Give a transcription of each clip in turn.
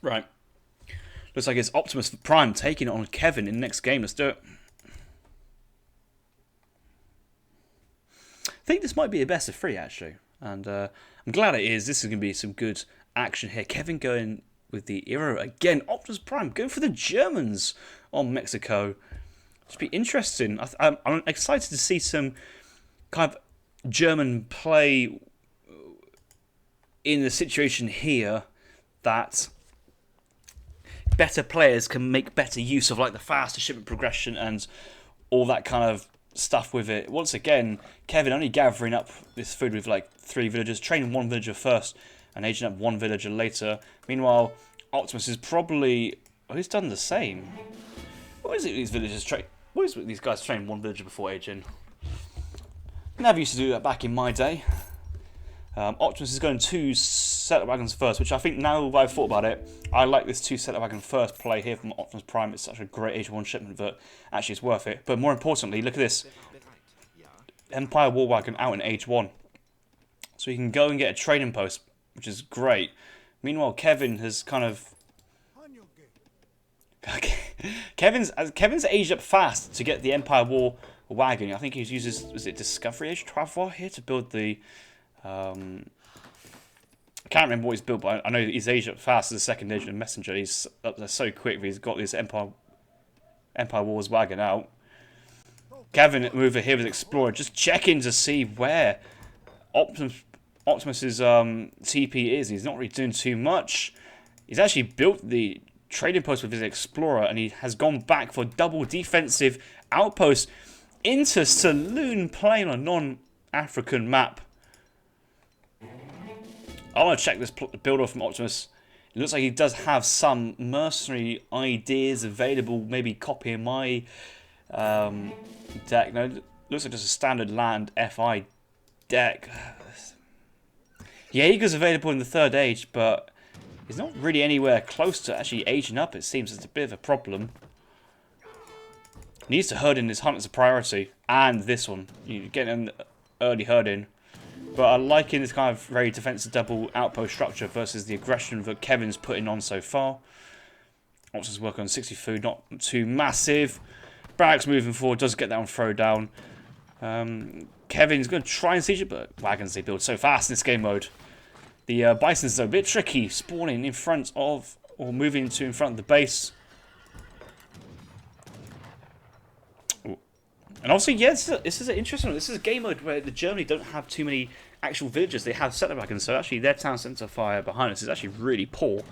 Right. Looks like it's Optimus Prime taking it on Kevin in the next game. Let's do it. I think this might be a best of three, actually. And I'm glad it is. This is going to be some good action here. Kevin going with the Eero again. Optimus Prime going for the Germans on Mexico. Should be interesting. I'm excited to see some kind of German play in the situation here that better players can make better use of, like the faster shipment progression and all that kind of stuff with it. Once again, Kevin only gathering up this food with like 3 villagers, training 1 villager first and aging up 1 villager later. Meanwhile, Optimus is probably... Oh, he's done the same. What is it these villagers train? What is it these guys train 1 villager before aging? Never used to do that back in my day. Optimus is going 2 settler wagons first, which I think now that I've thought about it, I like this 2 settler wagon first play here from Optimus Prime. It's such a great Age 1 shipment that actually it's worth it. But more importantly, look at this. Empire War Wagon out in Age 1. So you can go and get a trading post, which is great. Meanwhile, Kevin has kind of... Okay. Kevin's aged up fast to get the Empire War Wagon. I think he uses, was it Discovery Age Travel here to build the... I can't remember what he's built, but I know he's aged up fast as a second age and messenger. He's up there so quick. He's got this Empire Wars wagon out. Kevin over here with Explorer, just checking to see where Optimus's TP is. He's not really doing too much. He's actually built the trading post with his Explorer, and he has gone back for double defensive outpost into Saloon Plain on a non-African map. I want to check this build off from Optimus. It looks like he does have some mercenary ideas available, maybe copying my deck. No, it looks like just a standard land FI deck. Jaeger's available in the 3rd age, but he's not really anywhere close to actually aging up, it seems. It's a bit of a problem. He needs to herd in his hunt as a priority, and this one. You get an early herd in. But I like in this kind of very defensive double outpost structure versus the aggression that Kevin's putting on so far. Optimus working on 60 food, not too massive. Barracks moving forward, does get that on throw down. Kevin's going to try and siege it, but wagons they build so fast in this game mode. The Bisons are a bit tricky, spawning in front of, or moving to in front of the base. And obviously, yes, this is an interesting one. This is a game mode where the Germany don't have too many actual villagers. They have settler wagons, so actually their town centre fire behind us is actually really poor.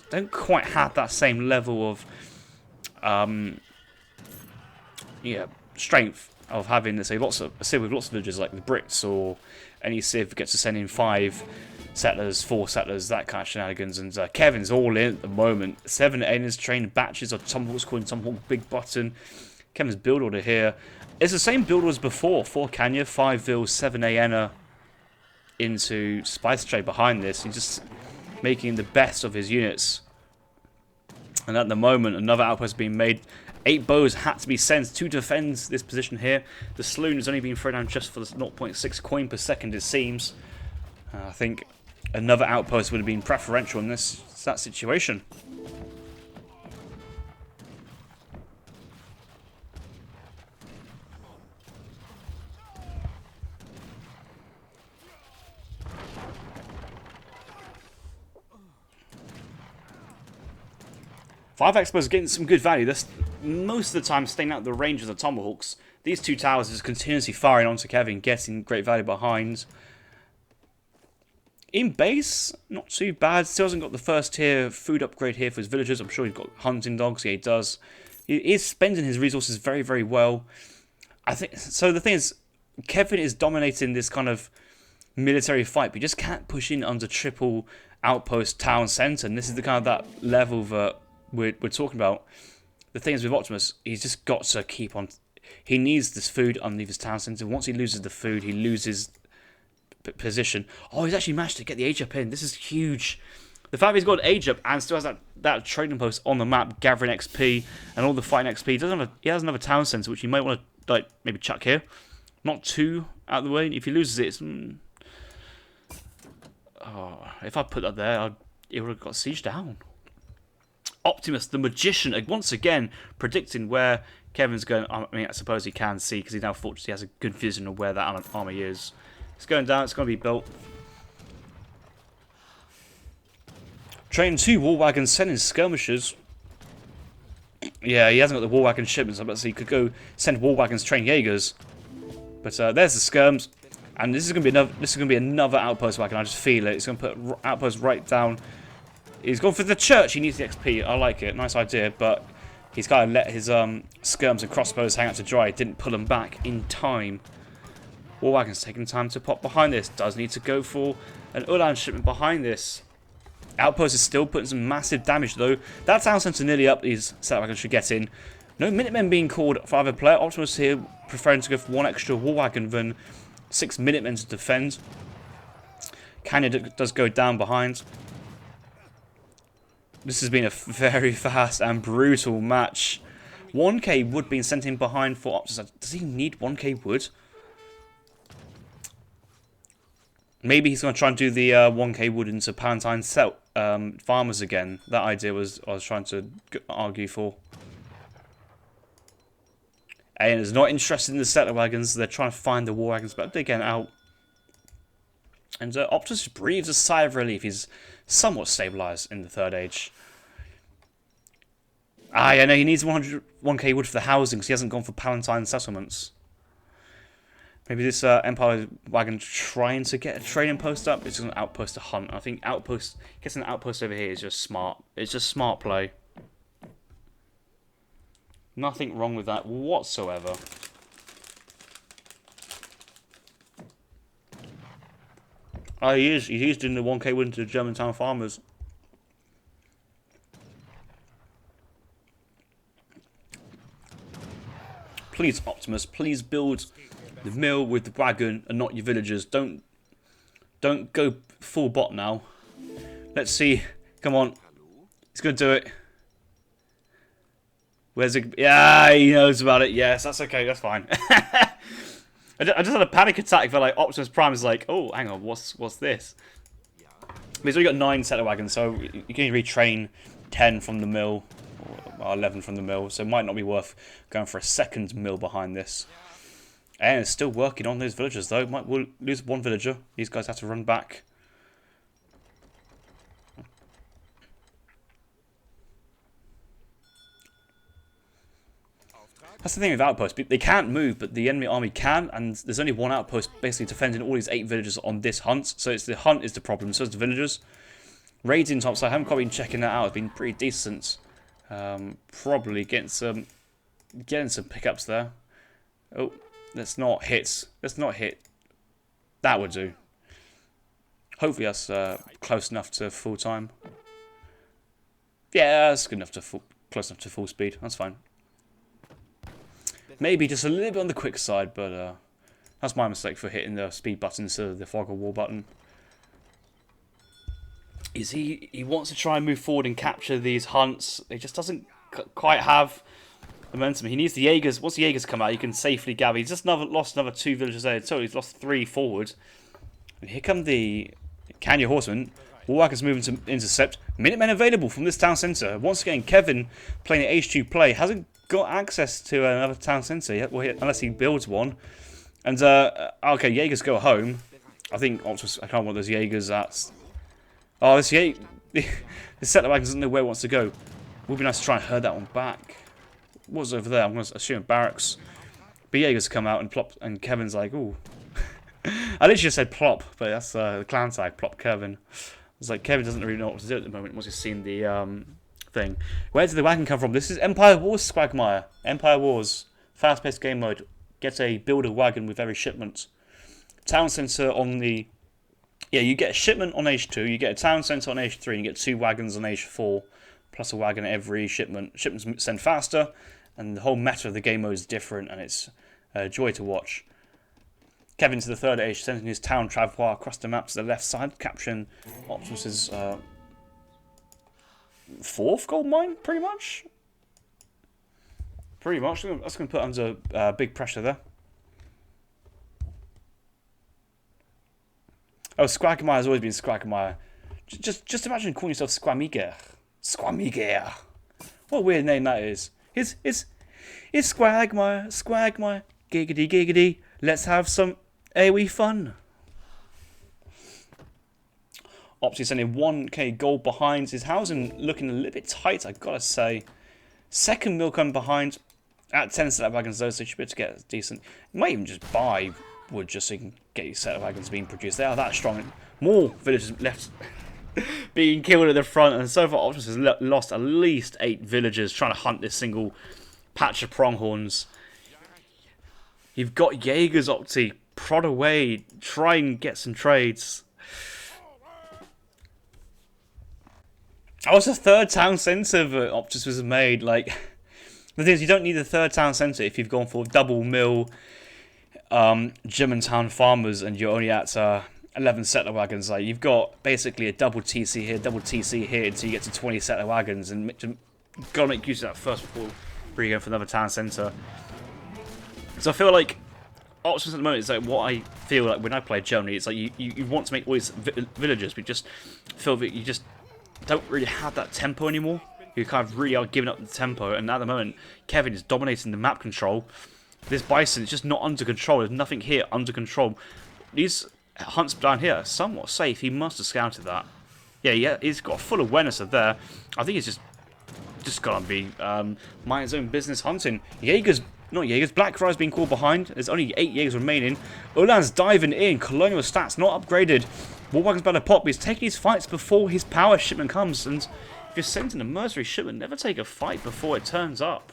Don't quite have that same level of strength of having, let's say, a civ with lots of villagers like the Brits, or any civ gets to send in 5 settlers, 4 settlers, that kind of shenanigans. And Kevin's all in at the moment. 7 Aenas trained batches of Tomahawks, calling Tomahawk Big Button. Kevin's build order here. It's the same build as before. 4 Kanya, 5 Vil, 7 Aena into Spice Trade behind this. He's just making the best of his units. And at the moment, another outpost being made. 8 bows had to be sent to defend this position here. The Saloon has only been thrown down just for the 0.6 coin per second, it seems. I think another outpost would have been preferential in that situation. Five Expos getting some good value. This most of the time staying out of the range of the Tomahawks. These 2 towers is continuously firing onto Kevin, getting great value behind. In base, not too bad. Still hasn't got the 1st tier food upgrade here for his villagers. I'm sure he's got hunting dogs. Yeah, he does. He is spending his resources very, very well. I think so. The thing is, Kevin is dominating this kind of military fight, but you just can't push in under triple outpost town centre. And this is the kind of that level that we're talking about. The thing is with Optimus, he's just got to keep on. He needs this food underneath his town centre. Once he loses the food, he loses position. Oh, he's actually managed to get the age up in. This is huge. The fact that he's got an age up and still has that trading post on the map, gathering XP and all the fighting XP. He has another town centre, which you might want to like maybe chuck here. Not too out of the way. If he loses it, it's... Oh, if I put that there, it would have got sieged down. Optimus, the magician, once again predicting where Kevin's going. I mean, I suppose he can see because he now fortunately has a good vision of where that army is. It's going down. It's going to be built. Train 2 war wagons sending skirmishers. Yeah, he hasn't got the war wagon shipments, but so he could go send war wagons, train Jaegers. But there's the skirms, and this is going to be another outpost wagon. I just feel it. He's going to put outpost right down. He's gone for the church. He needs the XP. I like it. Nice idea, but he's kind of let his skirms and crossbows hang out to dry. Didn't pull them back in time. War wagon's taking time to pop behind this. Does need to go for an Ulan shipment behind this. Outpost is still putting some massive damage though. That town centre nearly up. These set wagons should get in. No Minutemen being called for either player. Optimus here preferring to go for one extra war wagon than 6 Minutemen to defend. Canyon does go down behind. This has been a very fast and brutal match. 1k wood being sent in behind for Optimus. Does he need 1k wood? Maybe he's going to try and do the 1k wood into Palatine farmers again. That idea was I was trying to argue for. And is not interested in the settler wagons. They're trying to find the war wagons, but they're getting out. And Optimus breathes a sigh of relief. He's somewhat stabilised in the Third Age. I know he needs 1k wood for the housing because he hasn't gone for Palatine settlements. Maybe this Empire wagon trying to get a trading post up. It's just an outpost to hunt. I think getting an outpost over here is just smart. It's just smart play. Nothing wrong with that whatsoever. Oh, he is. He's doing the 1k wood into the Germantown farmers. Please, Optimus, please build the mill with the wagon and not your villagers. Don't go full bot now. Let's see. Come on. He's going to do it. Where's it? Yeah, he knows about it. Yes, that's okay. That's fine. I just had a panic attack for like Optimus Prime is like, oh, hang on, what's this? But he's only got 9 settler wagons, so you can retrain 10 from the mill, or 11 from the mill, so it might not be worth going for a second mill behind this. And it's still working on those villagers though. We'll lose 1 villager. These guys have to run back. That's the thing with outposts. They can't move, but the enemy army can, and there's only 1 outpost basically defending all these 8 villagers on this hunt. So it's the hunt is the problem, so it's the villagers. Raiding topside, I haven't quite been checking that out. It's been pretty decent. Probably getting some pickups there. Oh. Let's not hit. Let's not hit. That would do. Hopefully that's close enough to full time. Yeah, that's good enough to close enough to full speed. That's fine. Maybe just a little bit on the quick side, but that's my mistake for hitting the speed button instead of the fog of war button. Is he wants to try and move forward and capture these hunts. He just doesn't quite have momentum. He needs the Jaegers. Once the Jaegers come out, you can safely gather. He's just lost another 2 villagers there. So he's lost 3 forward. And here come the Canyon Horsemen. Warwalker's moving to intercept. Minutemen available from this town centre. Once again, Kevin playing an H2 play hasn't got access to another town centre yet, unless he builds one. And okay, Jaegers go home. I think Optimus. I can't want those Jaegers. That's this the settler wagon doesn't know where it wants to go. Would be nice to try and herd that one back. What's over there? I'm going to assume barracks. But Jaegers come out and plop, and Kevin's like, ooh. I literally just said plop, but that's the clan tag, plop Kevin. It's like Kevin doesn't really know what to do at the moment once he's seen the thing. Where did the wagon come from? This is Empire Wars Squagmire. Empire Wars. Fast-paced game mode. Get a builder wagon with every shipment. Town centre on the... Yeah, you get a shipment on H2, you get a town centre on H3, and you get 2 wagons on H4, plus a wagon at every shipment. Shipments send faster, and the whole meta of the game mode is different, and it's a joy to watch. Kevin to the third age, sending his town travois across the map to the left side, capturing Optimus's 4th gold mine, pretty much. Pretty much. That's going to put under big pressure there. Oh, Squagmire has always been Squagmire. Just imagine calling yourself Squamiger. Squamiger. What a weird name that is. It's Squagmire, giggity giggity. Let's have some AoE fun. Optimus only 1k gold behind. His housing looking a little bit tight, I gotta say. Second mill coming behind at 10 set of wagons though, so you should be able to get decent. You might even just buy wood just so you can get your set of wagons being produced. They are that strong. More villagers left being killed at the front, and so far Optimus has lost at least 8 villagers trying to hunt this single patch of pronghorns. You've got Jaegers, Opti. Prod away. Try and get some trades. That was the third town centre that Optimus was made. Like, the thing is, you don't need the third town centre if you've gone for double mill Germantown farmers and you're only at 11 settler wagons. Like, you've got basically a double TC here, double TC here until you get to 20 settler wagons, and you've got to make use of that first before you go for another town centre. So I feel like Optimus at the moment is like what I feel like when I play Germany. It's like you want to make all these villagers, but you just feel that you just don't really have that tempo anymore. You kind of really are giving up the tempo, and at the moment Kevin is dominating the map control. This bison is just not under control. There's nothing here under control. These hunts down here are somewhat safe. He must have scouted that. Yeah, he's got full awareness of there. I think he's just gonna be mind his own business hunting. Black Rise being called behind. There's only 8 Jaegers remaining. Ulan's diving in. Colonial stats not upgraded. Warwagon's about to pop. He's taking his fights before his power shipment comes. And if you're sending a mercenary shipment, never take a fight before it turns up.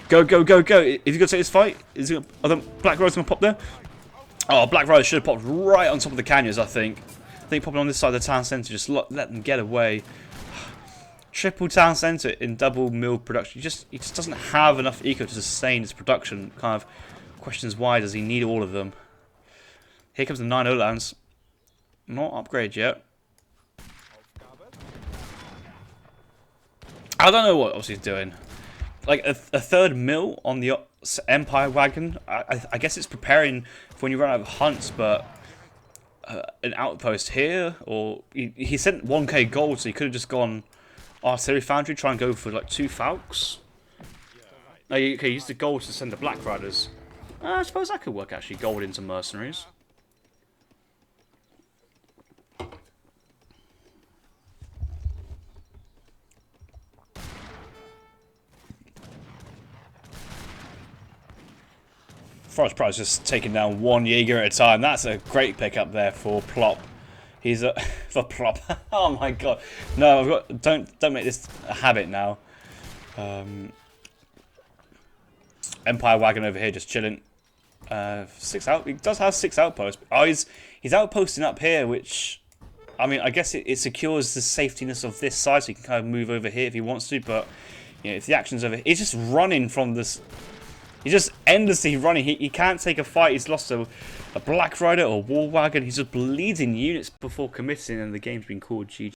Go. Is he going to take this fight? Are the Black Rise going to pop there? Oh, Black Rise should have popped right on top of the canyons, I think. I think popping on this side of the town centre, just let them get away. Triple town centre in double mill production. He just doesn't have enough eco to sustain his production. Kind of questions why does he need all of them. Here comes the 9 Olans. Not upgrade yet. I don't know what else he's doing. Like a third mill on the Empire wagon. I guess it's preparing for when you run out of hunts, but an outpost here, or he sent 1k gold, so he could have just gone artillery foundry, try and go for like 2 falcons. No, okay, use the gold to send the Black Riders. I suppose that could work actually. Gold into mercenaries. Forest Price just taking down 1 Jaeger at a time. That's a great pickup there for Plop. He's a for Plop. Oh my god! No, don't make this a habit now. Empire wagon over here just chilling. 6 out. He does have 6 outposts. Oh, he's outposting up here, which I mean, I guess it secures the safetiness of this side, so he can kind of move over here if he wants to. But you know, if the action's over, he's just running from this. He's just endlessly running. He can't take a fight. He's lost a Black Rider or War Wagon. He's just bleeding units before committing, and the game's been called GG.